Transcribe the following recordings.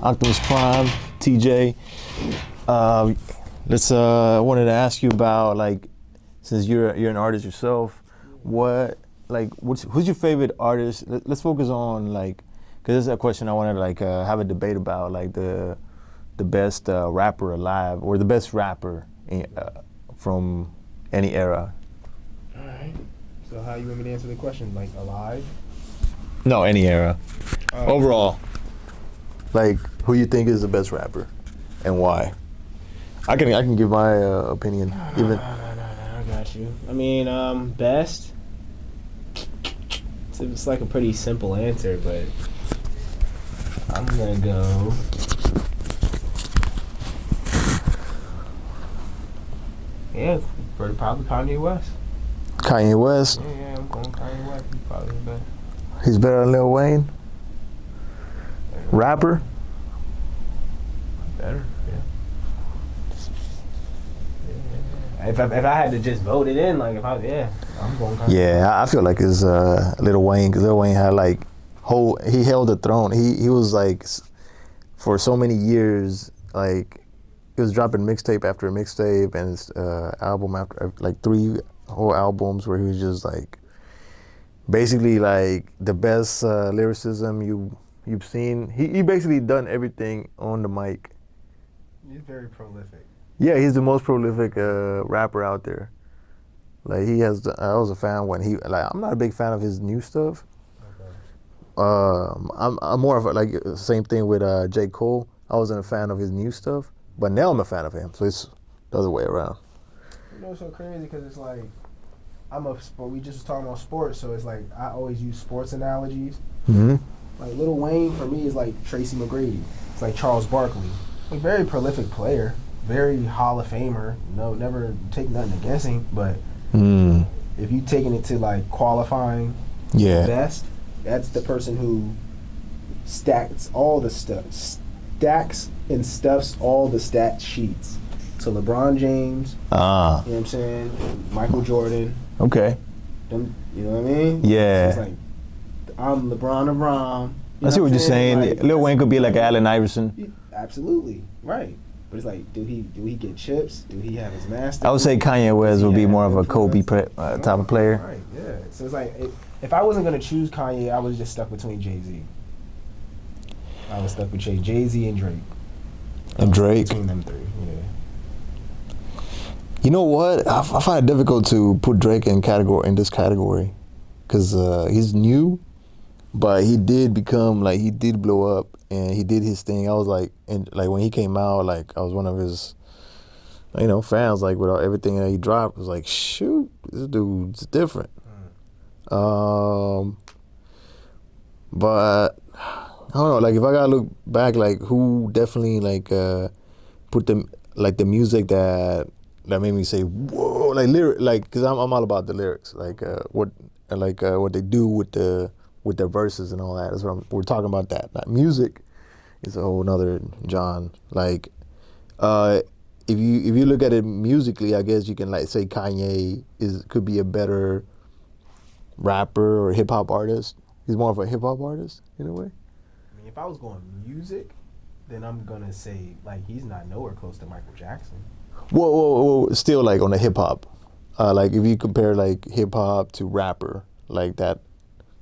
Optimus Prime, TJ. I wanted to ask you about, like, since you're an artist yourself, who's your favorite artist? Let's focus on, like, because this is a question I wanted to, like, have a debate about, like the best rapper alive, or the best rapper from any era. All right. So how you want me to answer the question? Like, alive? No, any era. Overall, like, who you think is the best rapper and why? I can give my opinion. No, I got you. I mean, best. It's like a pretty simple answer, but I'm gonna go. Yeah, probably Kanye West. Kanye West. Yeah, I'm going Kanye West. He's probably the best. He's better than Lil Wayne. Rapper. Better, yeah. If I had to just vote it in, like I'm going Kanye. Yeah, I feel like it's Lil Wayne, because Lil Wayne had like he held the throne. He was like, for so many years, like, he was dropping mixtape after mixtape, and album after, like, 3 whole albums where he was just like, basically like the best lyricism you've seen. He basically done everything on the mic. He's very prolific. Yeah, he's the most prolific rapper out there. Like, I was a fan when I'm not a big fan of his new stuff. Okay. I'm more of a, like, same thing with J. Cole. I wasn't a fan of his new stuff, but now I'm a fan of him. So it's the other way around. You know, it's so crazy because it's like, we just was talking about sports, so it's like I always use sports analogies. Mm-hmm. Like, Lil Wayne for me is like Tracy McGrady. It's like Charles Barkley. A very prolific player, very Hall of Famer. No, never take nothing against him, but if you taking it to like qualifying the best, that's the person who stacks all the stuff, stacks and stuffs all the stat sheets. So LeBron James, you know what I'm saying? Michael Jordan. Okay. Them, you know what I mean? Yeah. So it's like, I'm LeBron of Rom. I see what you're saying. Like, Lil Wayne could be like Allen Iverson. Absolutely, right. But it's like, do he get chips? Do he have his master? I would say Kanye West would be more of a Kobe type of player. Right, yeah. So it's like, if I wasn't going to choose Kanye, I was just stuck between Jay-Z. I was stuck with Jay-Z and Drake. And Drake? Between them 3, yeah. You know what? I find it difficult to put Drake in this category, because he's new, but he did blow up, and he did his thing. I was like, and like when he came out, like I was one of his, fans. Like, with everything that he dropped, I was like, shoot, this dude's different. But I don't know. Like, if I gotta look back, like, who definitely put the music that made me say whoa, because I'm all about the lyrics, what they do with their verses and all that. That's what we're talking about. That music is a whole nother Jawn. Like, if you look at it musically, I guess you can say Kanye could be a better rapper or hip hop artist. He's more of a hip hop artist in a way. I mean, if I was going music, then I'm gonna say he's not nowhere close to Michael Jackson. Whoa, still like on the hip hop. Like, if you compare like hip hop to rapper, like that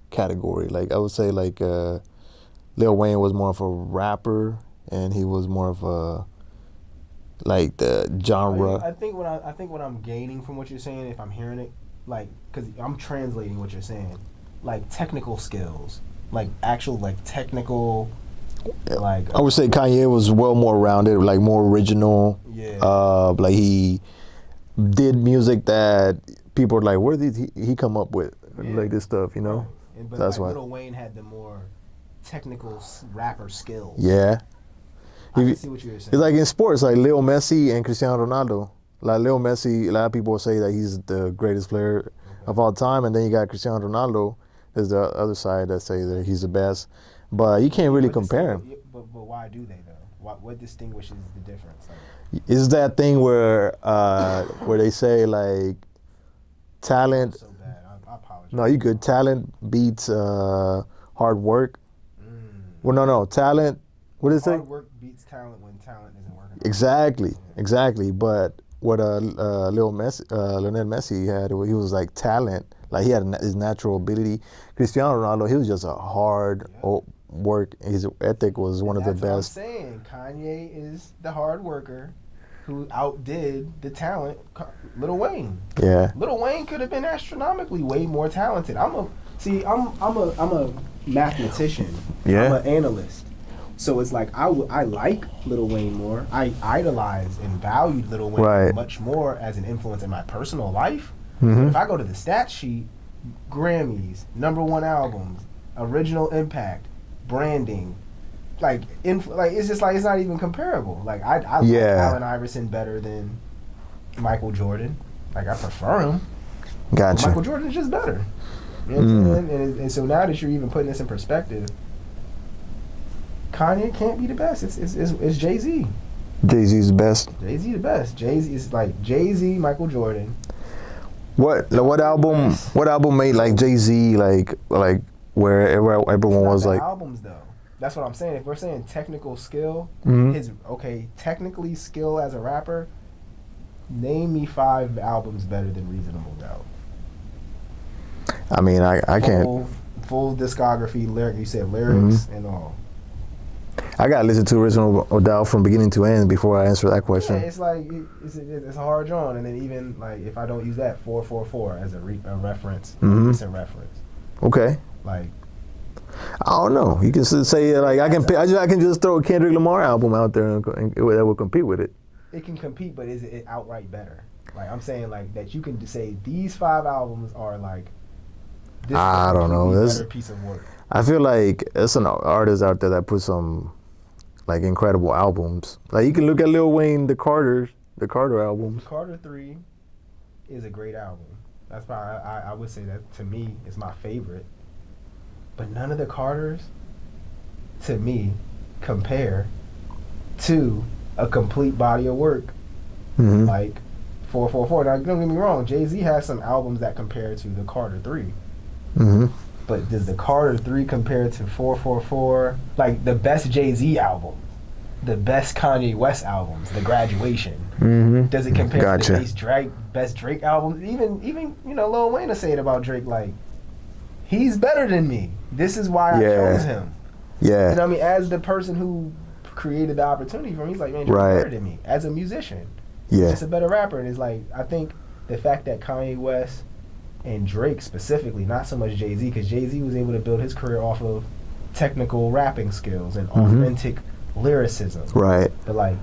category, like I would say like Lil Wayne was more of a rapper, and he was more of a the genre. I think what I'm gaining from what you're saying, if I'm hearing it, because I'm translating what you're saying, technical skills, actual technical. I would say Kanye was well more rounded, more original. Yeah. He did music that people are like, where did he come up with this stuff, Right. But that's why Lil Wayne had the more technical rapper skills. Yeah. I can see what you were saying. It's like in sports, like Lil Messi and Cristiano Ronaldo. Like Lil Messi, a lot of people say that he's the greatest player of all time, and then you got Cristiano Ronaldo. There's the other side that say that he's the best. But you can't really compare him. But why do they, though? What distinguishes the difference? Is that thing where they say talent? So bad. I apologize. No, you good. Talent beats hard work. Well, no. Talent what is it? Hard work beats talent when talent isn't working. Exactly. But what Lionel Messi had, he was like talent. Like he had his natural ability. Cristiano Ronaldo, he was just a hard work. His ethic was one of the best. That's what I'm saying. Kanye is the hard worker who outdid the talent, Lil Wayne. Yeah. Lil Wayne could have been astronomically way more talented. I'm a mathematician. Yeah. I'm an analyst. So it's like I like Lil Wayne more. I idolized and valued Lil Wayne much more as an influence in my personal life. Mm-hmm. If I go to the stat sheet, Grammys, #1 albums, original impact, branding, it's just like it's not even comparable. Like I like Allen Iverson better than Michael Jordan. Like I prefer him. Gotcha. Michael Jordan is just better. You know what I'm saying? And so now that you're even putting this in perspective, Kanye can't be the best. It's Jay-Z. Jay-Z's the best. Jay-Z the best. Jay-Z is like Jay-Z, Michael Jordan. What album made like Jay-Z like where everyone was like albums though. That's what I'm saying. If we're saying technical skill, technically skill as a rapper, name me 5 albums better than Reasonable Doubt. I mean, I can't. Full discography, lyric. You said lyrics and all. I gotta listen to Reasonable Doubt from beginning to end before I answer that question. Yeah, it's like it's hard drawn, and then even like if I don't use that 444 as a reference, a recent reference. Okay. Like I don't know. You can say like I can just throw a Kendrick Lamar album out there and that will compete with it. It can compete, but is it outright better? Like I'm saying, like that you can say these 5 albums are like. This I don't know. This better piece of work. I feel like there's an artist out there that put some like incredible albums. Like you can look at Lil Wayne, the Carter albums. Carter 3 is a great album. That's why I would say that to me is my favorite. But none of the Carters, to me, compare to a complete body of work like 444. Now don't get me wrong, Jay-Z has some albums that compare to the Carter 3. But does the Carter 3 compare to 444? Like the best Jay-Z album, the best Kanye West albums, The Graduation. Does it compare to the best Drake albums? Even Lil Wayne will say it about Drake, like, he's better than me. This is why I chose him. Yeah. You know what I mean? As the person who created the opportunity for him, he's like, man, Drake's better than me. As a musician. Yeah. He's just a better rapper. And it's like, I think the fact that Kanye West and Drake specifically, not so much Jay-Z, because Jay-Z was able to build his career off of technical rapping skills and authentic lyricism. Right. But like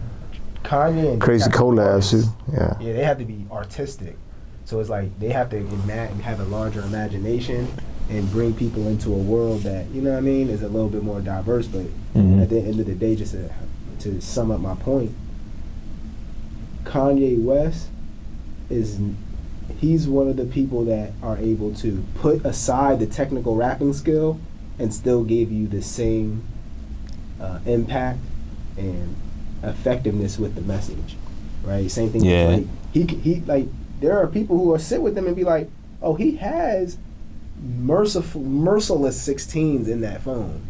Kanye and crazy collabs too. Yeah. Yeah, they have to be artistic. So it's like they have to have a larger imagination and bring people into a world that, you know what I mean, is a little bit more diverse. But at the end of the day, just to sum up my point, Kanye West he's one of the people that are able to put aside the technical rapping skill and still give you the same impact and effectiveness with the message, right? Same thing. Yeah. Like he like there are people who will sit with him and be like, oh, he has merciless 16s in that phone.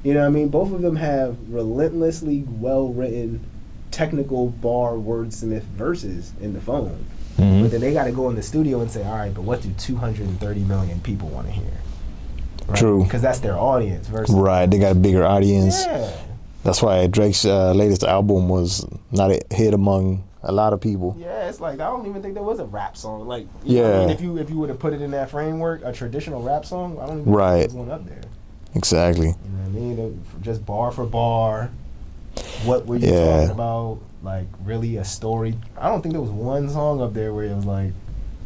You know what I mean? Both of them have relentlessly well-written technical bar wordsmith verses in the phone. But then they got to go in the studio and say, all right, but what do 230 million people want to hear? Right? True. Because that's their audience versus... Right, they got a bigger audience. Yeah. That's why Drake's latest album was not a hit among a lot of people. Yeah, it's like, I don't even think there was a rap song. Like, you know what I mean? If you would have put it in that framework, a traditional rap song, I don't even think there was one up there. Exactly. You know what I mean? Just bar for bar. What were you talking about? Like, really a story? I don't think there was one song up there where it was like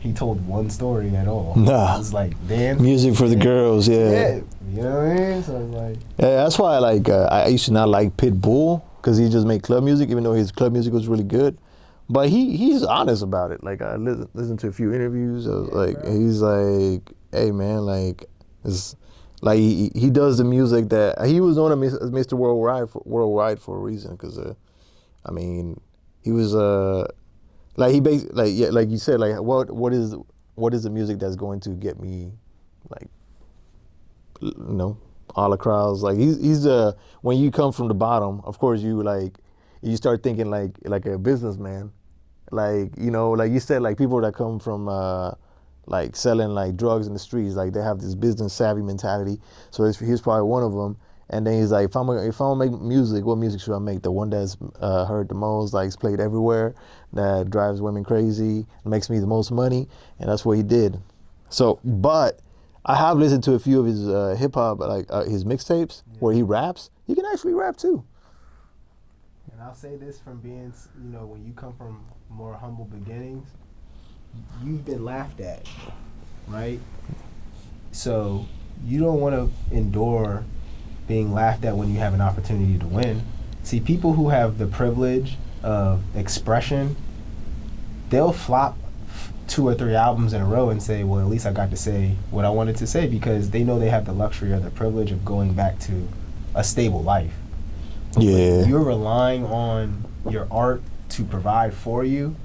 he told one story at all. Nah. It was like dance. Music for the girls, Yeah. You know what I mean? So it's like... Yeah, that's why I used to not like Pitbull, because he just made club music, even though his club music was really good. But he's honest about it. Like, I listened to a few interviews. He's like, hey, man, like, it's... Like he does the music that he was known as Mr. Worldwide for a reason, because I mean, he was like he basically like you said, like what is the music that's going to get me, like, all the crowds. Like he's the when you come from the bottom, of course you start thinking like a businessman. Like like you said, like people that come from like selling like drugs in the streets, like they have this business savvy mentality. So he's probably one of them. And then he's like, if I'm gonna make music, what music should I make? The one that's heard the most, like it's played everywhere, that drives women crazy, makes me the most money, and that's what he did. So, but I have listened to a few of his hip hop, like his mixtapes where he raps. He can actually rap too. And I'll say this from being, when you come from more humble beginnings, you've been laughed at, right? So you don't want to endure being laughed at when you have an opportunity to win. See, people who have the privilege of expression, they'll flop 2 or 3 albums in a row and say, well, at least I got to say what I wanted to say, because they know they have the luxury or the privilege of going back to a stable life. But when you're relying on your art to provide for you,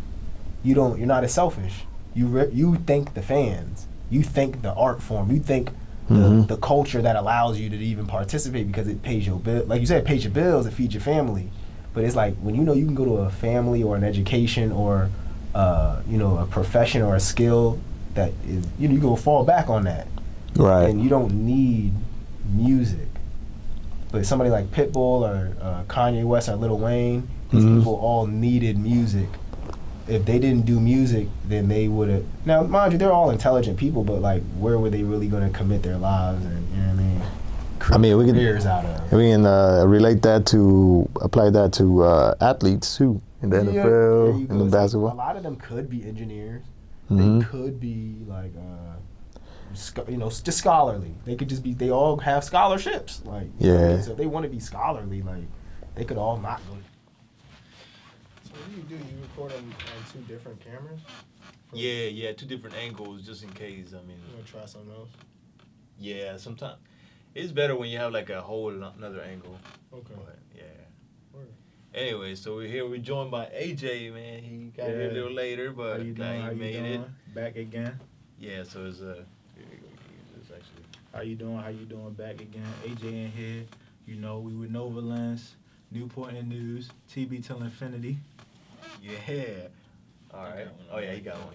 you're not as selfish. You thank the fans. You thank the art form. You thank the culture that allows you to even participate, because it pays your bill. Like you said, it pays your bills, it feeds your family. But it's like when you can go to a family or an education or a profession or a skill that is, you go fall back on that. Right. And you don't need music. But somebody like Pitbull or Kanye West or Lil Wayne, these people all needed music. If they didn't do music, then they would have. Now, mind you, they're all intelligent people, but like, where were they really going to commit their lives and we can careers out of? We can apply that to athletes too, in the NFL, in the basketball. A lot of them could be engineers. They could be like, just scholarly. They could just be. They all have scholarships. Like, so if they want to be scholarly, like, they could all not go. What do? You record on 2 different cameras? Yeah, 2 different angles just in case. I mean, you want to try something else? Yeah, sometimes it's better when you have like a whole another angle. Okay. But, yeah. Word. Anyway, so we're here. We're joined by AJ, man. He got here a little later, but he made it. Back again. Yeah, so it's here you go. It's actually. How you doing? Back again. AJ in here. We with Nova Lens, Newport and News, TB till Infinity. Yeah. All right. Oh yeah, he got one.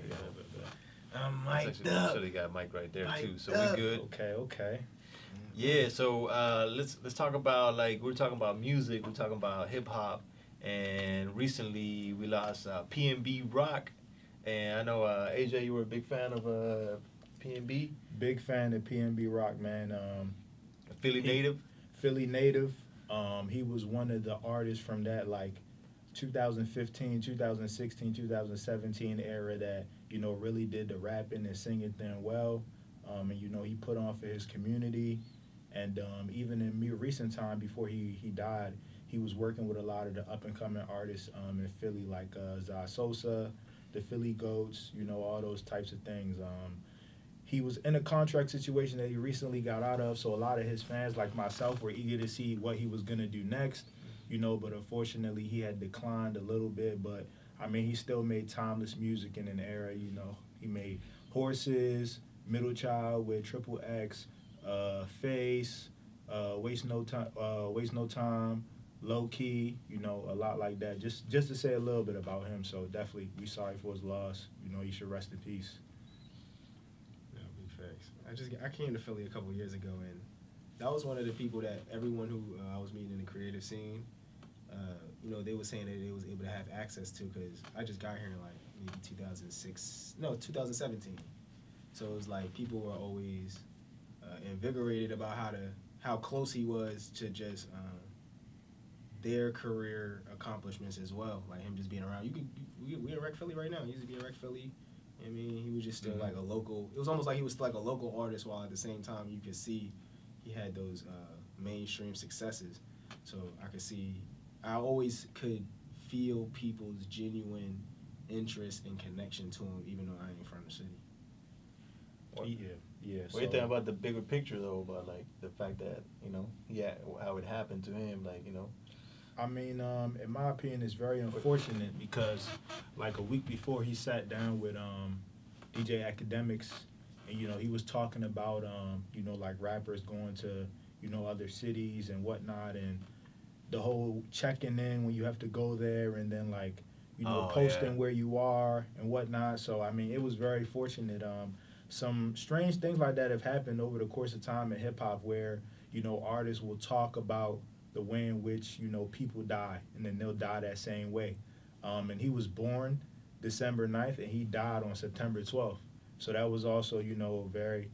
I'm mic'd up. So they got a mic right there too. So we good. Okay. Yeah. So let's talk about, like, we're talking about music. We're talking about hip hop, and recently we lost PNB Rock, and I know AJ, you were a big fan of PNB. Big fan of PNB Rock, man. Philly native. He was one of the artists from that 2015, 2016, 2017 era that, really did the rapping and singing thing well. And, he put on for his community. And even in recent time, before he died, he was working with a lot of the up-and-coming artists in Philly, like Zah Sosa, the Philly Goats, all those types of things. He was in a contract situation that he recently got out of, so a lot of his fans, like myself, were eager to see what he was going to do next. But unfortunately he had declined a little bit. But I mean, he still made timeless music in an era. He made Horses, Middle Child with Triple X, Face, Waste No Time, Low Key. A lot like that. Just to say a little bit about him. So definitely, we sorry for his loss. He should rest in peace. Yeah, big facts. I came to Philly a couple years ago, and that was one of the people that everyone who I was meeting in the creative scene, they were saying that they was able to have access to, because I just got here in maybe 2017. So it was like people were always invigorated about how close he was to just their career accomplishments as well. Like him just being around. We in Rec Philly right now. He used to be in Rec Philly. I mean, he was just still like a local. It was almost like he was still like a local artist, while at the same time you could see he had those mainstream successes. So I always could feel people's genuine interest and connection to him, even though I ain't from the city. Yeah. What do you think about the bigger picture, though, about like the fact that how it happened to him, I mean, in my opinion, it's very unfortunate, because like a week before he sat down with DJ Academics, and he was talking about like rappers going to other cities and whatnot, and the whole checking in when you have to go there, and then like Oh yeah. posting where you are and whatnot. So I mean, it was very fortunate. Some strange things like that have happened over the course of time in hip hop, where artists will talk about the way in which people die, and then they'll die that same way. And he was born December 9th, and he died on September 12th. So that was also a very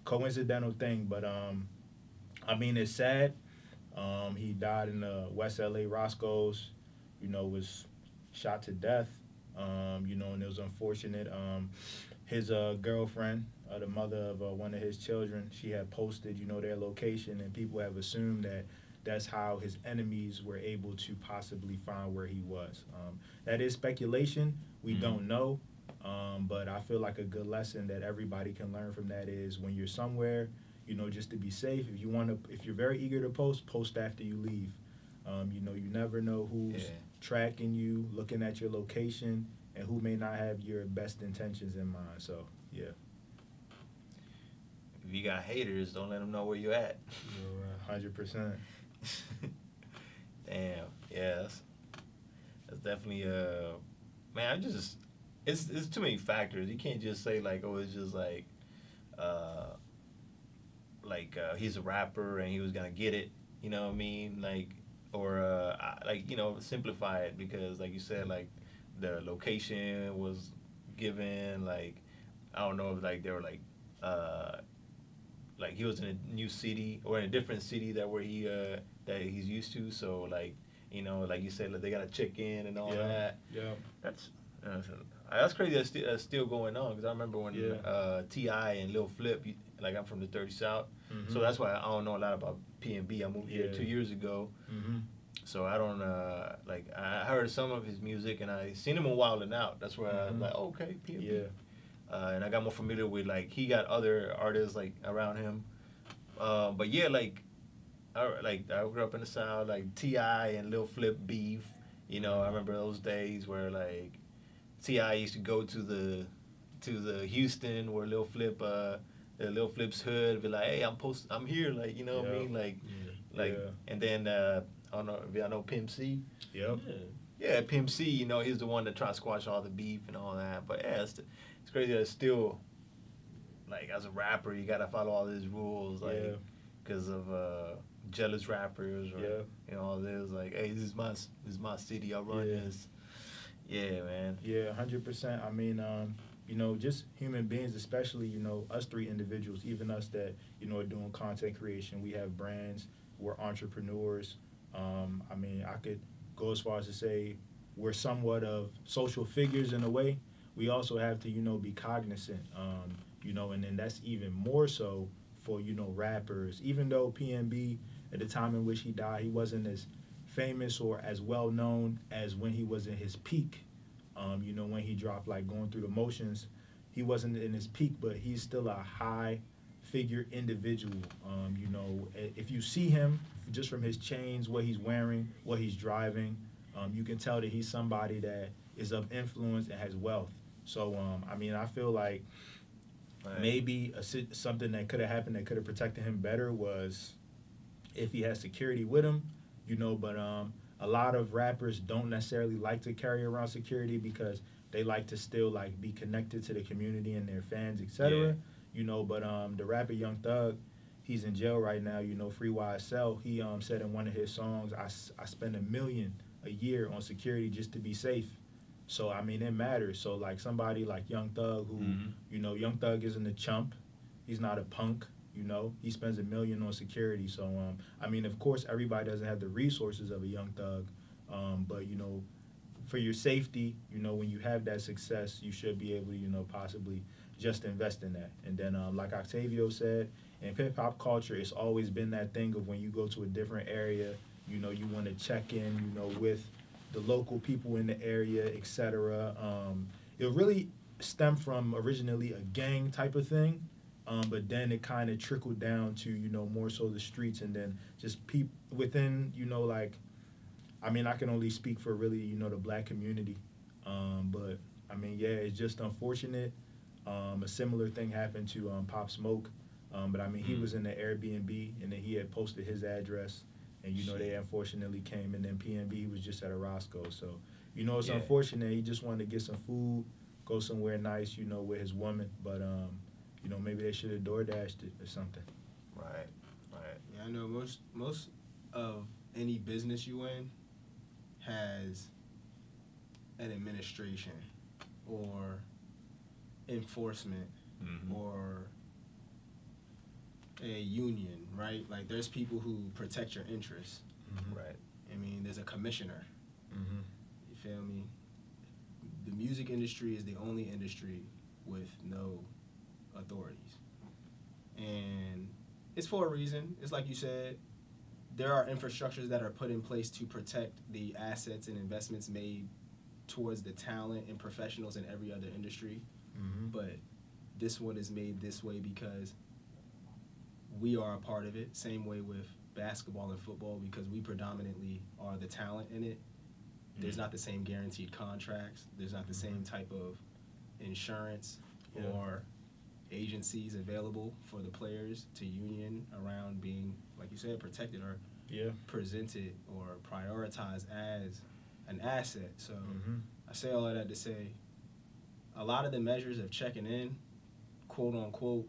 coincidental thing. But I mean, it's sad. He died in West LA. Roscoe's, was shot to death. And it was unfortunate. His girlfriend, the mother of one of his children, she had posted, their location, and people have assumed that that's how his enemies were able to possibly find where he was. That is speculation. We don't know. But I feel like a good lesson that everybody can learn from that is when you're somewhere, just to be safe. If you're very eager to post after you leave. You never know who's tracking you, looking at your location, and who may not have your best intentions in mind. So, yeah. If you got haters, don't let them know where you at. You're 100%. Damn. Yeah, that's definitely man. It's too many factors. You can't just say like, oh, it's just uh he's a rapper and he was gonna get it. You know what I mean? Like, or simplify it because, like you said, like the location was given. Like, I don't know if like they were like he was in a new city or in a different city that he's used to. So like like you said, like, they gotta check in and all that. Yeah. That's that's crazy. That's still going on because I remember when T.I. and Lil Flip. Like I'm from the 30 South, so that's why I don't know a lot about PNB. I moved here 2 years ago, so I don't I heard some of his music and I seen him in Wildin' Out. That's where I'm like, oh, okay, PNB. And I got more familiar with like he got other artists like around him, but yeah, I grew up in the South, like T.I. and Lil Flip beef. I remember those days where like T.I. used to go to the Houston where Lil Flip's hood, be like, hey, I'm here, like, what I mean, and then I don't know if y'all know Pimp C. Yep. Yeah, Pimp C. He's the one that tried to squash all the beef and all that. But yeah, it's crazy that it's still like as a rapper you gotta follow all these rules, like because of jealous rappers or all this. Like, hey, this is my city. I run this. Yeah, man. Yeah, 100%. I mean, just human beings, especially, us three individuals, even us that, are doing content creation. We have brands, we're entrepreneurs. I mean, I could go as far as to say we're somewhat of social figures in a way. We also have to, be cognizant, and then that's even more so for, rappers. Even though PNB, at the time in which he died, he wasn't as famous or as well known as when he was in his peak. When he dropped like Going Through the Motions, he wasn't in his peak, but he's still a high figure individual. If you see him just from his chains, what he's wearing, what he's driving, you can tell that he's somebody that is of influence and has wealth. So, I mean, I feel like maybe something that could have happened that could have protected him better was if he had security with him, but a lot of rappers don't necessarily like to carry around security because they like to still like be connected to the community and their fans, etc. But the rapper Young Thug, he's in jail right now. Free YSL. He said in one of his songs, I spend $1 million a year on security just to be safe. So I mean, it matters. So like somebody like Young Thug, who Young Thug isn't a chump. He's not a punk. He spends $1 million on security. So, I mean, of course, everybody doesn't have the resources of a Young Thug. But, for your safety, when you have that success, you should be able to, possibly just invest in that. And then, like Octavio said, in hip-hop culture, it's always been that thing of when you go to a different area, you want to check in, with the local people in the area, etc. It really stemmed from originally a gang type of thing. But then it kind of trickled down to, more so the streets and then just people within, I mean, I can only speak for really, the black community. But, I mean, yeah, it's just unfortunate. A similar thing happened to Pop Smoke. But I mean, he was in the Airbnb, and then he had posted his address, and they unfortunately came, and then PNB was just at a Roscoe. So it's unfortunate. He just wanted to get some food, go somewhere nice, with his woman. But maybe they should have DoorDashed it or something. Right. Yeah, I know most of any business you in has an administration or enforcement or a union, right? Like, there's people who protect your interests. Right. I mean, there's a commissioner. Mm-hmm. You feel me? The music industry is the only industry with no authorities. And it's for a reason. It's like you said, there are infrastructures that are put in place to protect the assets and investments made towards the talent and professionals in every other industry. But this one is made this way because we are a part of it. Same way with basketball and football, because we predominantly are the talent in it. There's not the same guaranteed contracts. There's not the same type of insurance or agencies available for the players to union around being, like you said, protected or presented or prioritized as an asset. So I say all of that to say a lot of the measures of checking in, quote unquote,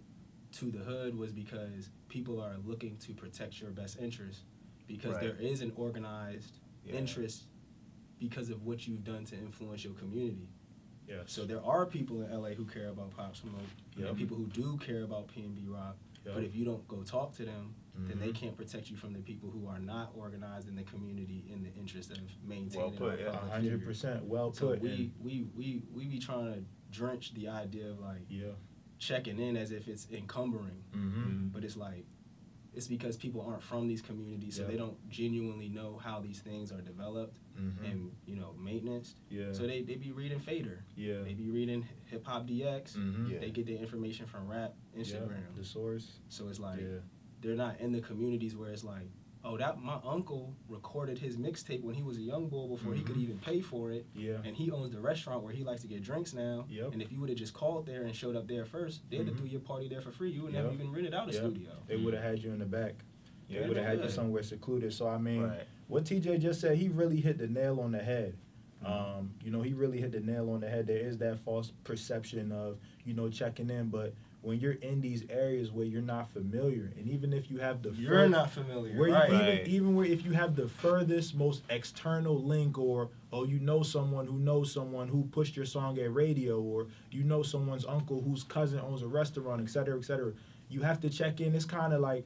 to the hood was because people are looking to protect your best interest, because there is an organized interest because of what you've done to influence your community. Yes. So there are people in LA who care about Pop Smoke, and people who do care about PNB Rock. But if you don't go talk to them, then they can't protect you from the people who are not organized in the community in the interest of maintaining Well put, 100% well so put. we be trying to drench the idea of like checking in as if it's encumbering, but it's like, it's because people aren't from these communities, so they don't genuinely know how these things are developed and maintenance. So they be reading Fader. They be reading Hip Hop DX. They get their information from Rap, Instagram, the source. So it's like they're not in the communities where it's like, oh, that my uncle recorded his mixtape when he was a young boy before he could even pay for it. And he owns the restaurant where he likes to get drinks now. And if you would have just called there and showed up there first, they'd have threw your party there for free. You would never even rented out a studio. They would have had you in the back. They would have had you somewhere secluded. So, I mean, what TJ just said, he really hit the nail on the head. He really hit the nail on the head. There is that false perception of, checking in, but when you're in these areas where you're not familiar, and even if you have the not familiar, even where if you have the furthest, most external link, or someone who knows someone who pushed your song at radio, or someone's uncle whose cousin owns a restaurant, et cetera, you have to check in. It's kind of like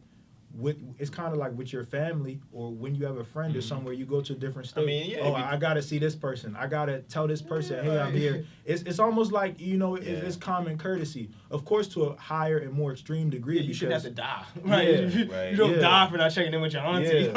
with your family, or when you have a friend or somewhere, you go to a different state. I mean, I gotta see this person. I gotta tell this person, hey, I'm here. It's almost like it's common courtesy. Of course, to a higher and more extreme degree. You shouldn't have to die. You don't die for not checking in with your auntie.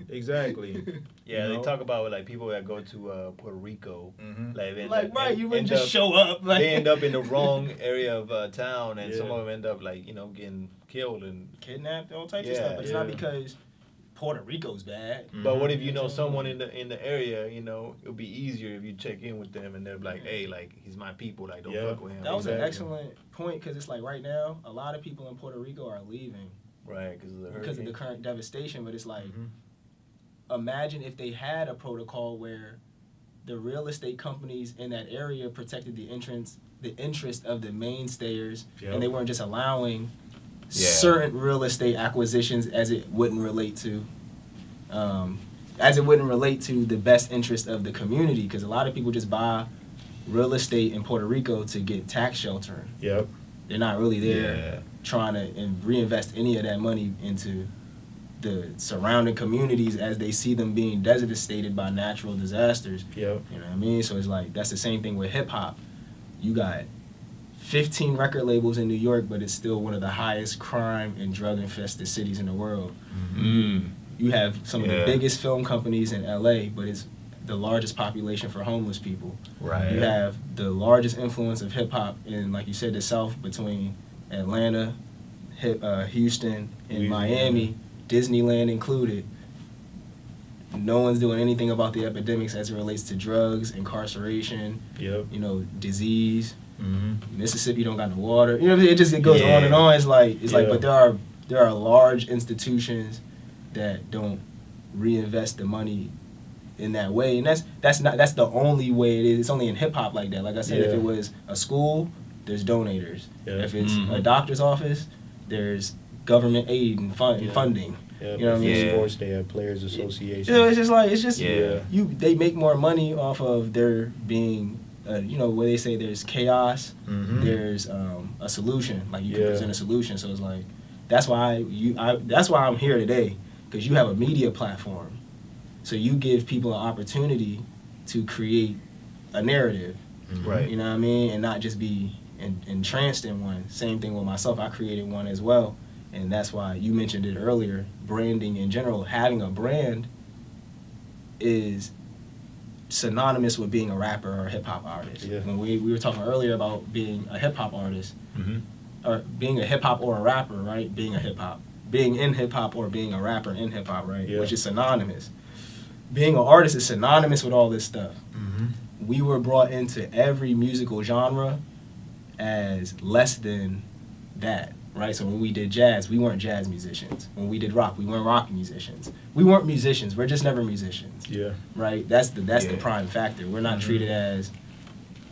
Exactly. They talk about like people that go to Puerto Rico, you wouldn't just show up. They end up in the wrong area of town, and some of them end up getting killed and kidnapped, all types of stuff. But it's not because Puerto Rico's bad. But what if someone in the area? It'll be easier if you check in with them and they're like, hey, like he's my people, like don't fuck with him. That was an excellent point, because it's like right now a lot of people in Puerto Rico are leaving, because of the current devastation. But it's like, imagine if they had a protocol where the real estate companies in that area protected the interest of the mainstayers, and they weren't just allowing certain real estate acquisitions as it wouldn't relate to the best interest of the community, because a lot of people just buy real estate in Puerto Rico to get tax sheltering. They're not really there trying to reinvest any of that money into the surrounding communities as they see them being devastated by natural disasters. You know what I mean? So it's like, that's the same thing with hip hop. You got 15 record labels in New York, but it's still one of the highest crime and drug infested cities in the world. You have some of the biggest film companies in LA, but it's the largest population for homeless people. You have the largest influence of hip hop in, like you said, the South, between Atlanta, Houston, and Miami, Disneyland included. No one's doing anything about the epidemics as it relates to drugs, incarceration, disease. Mississippi don't got no water. You know, it goes on and on. It's like, but there are large institutions that don't reinvest the money in that way, and that's the only way it is. It's only in hip hop like that. Like I said, if it was a school, there's donators. If it's a doctor's office, there's government aid and funding. Yeah, you know what I mean? Sports, they have players association. They make more money off of there being, where they say there's chaos, there's a solution. Like you can present a solution. So it's like that's why I'm here today, because you have a media platform, so you give people an opportunity to create a narrative, right? You know what I mean, and not just be entranced in one. Same thing with myself. I created one as well. And that's why you mentioned it earlier, branding in general. Having a brand is synonymous with being a rapper or a hip-hop artist. Yeah. When we were talking earlier about being a hip-hop artist, or being a hip-hop or a rapper, right? Being in hip-hop or being a rapper in hip-hop, right? Yeah. Which is synonymous. Being an artist is synonymous with all this stuff. We were brought into every musical genre as less than that. Right, so when we did jazz, we weren't jazz musicians. When we did rock, we weren't rock musicians. We weren't musicians. We're just never musicians. Yeah. Right. That's the prime factor. We're not treated as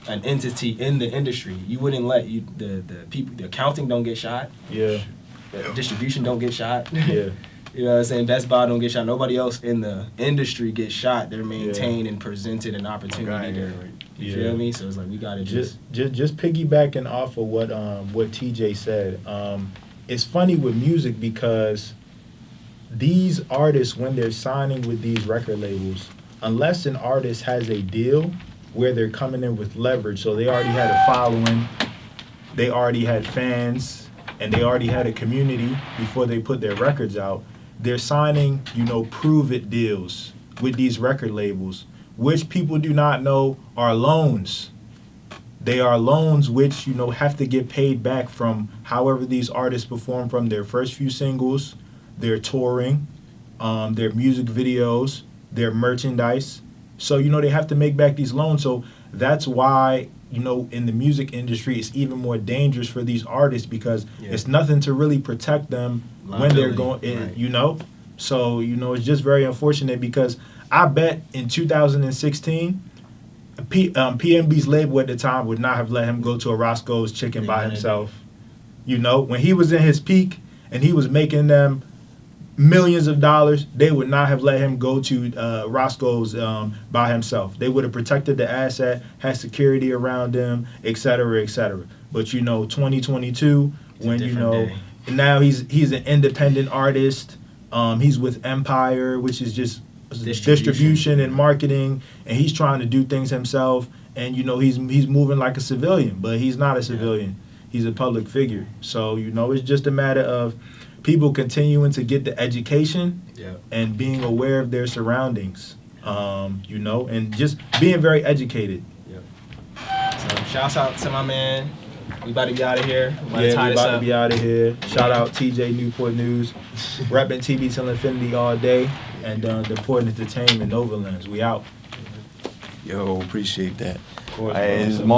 an entity in the industry. You wouldn't let the people, the accounting don't get shot. Yeah. The distribution don't get shot. Yeah. You know what I'm saying? Best Buy don't get shot. Nobody else in the industry gets shot. They're maintained and presented an opportunity to. You feel me? So it's like we gotta just piggybacking off of what TJ said. It's funny with music because these artists, when they're signing with these record labels, unless an artist has a deal where they're coming in with leverage, so they already had a following, they already had fans, and they already had a community before they put their records out, they're signing, prove it deals with these record labels, which people do not know are loans. They are loans which, have to get paid back from however these artists perform from their first few singles, their touring, their music videos, their merchandise. So, they have to make back these loans. So that's why, in the music industry, it's even more dangerous for these artists because it's nothing to really protect them when they're going, right. So, it's just very unfortunate because I bet in 2016, PNB's label at the time would not have let him go to a Roscoe's Chicken by himself. When he was in his peak and he was making them millions of dollars, they would not have let him go to Roscoe's by himself. They would have protected the asset, had security around him, et cetera, et cetera. But 2022, when now he's an independent artist. He's with Empire, which is just distribution and marketing, and he's trying to do things himself. And he's moving like a civilian, but he's not a civilian. He's a public figure. So it's just a matter of people continuing to get the education and being aware of their surroundings, and just being very educated. So shouts out to my man. We about to be out of here. We about to be out of here. Shout out TJ Newport News, repping TV till infinity all day, and the Port Entertainment Overlands. We out. Yo, appreciate that. Of course,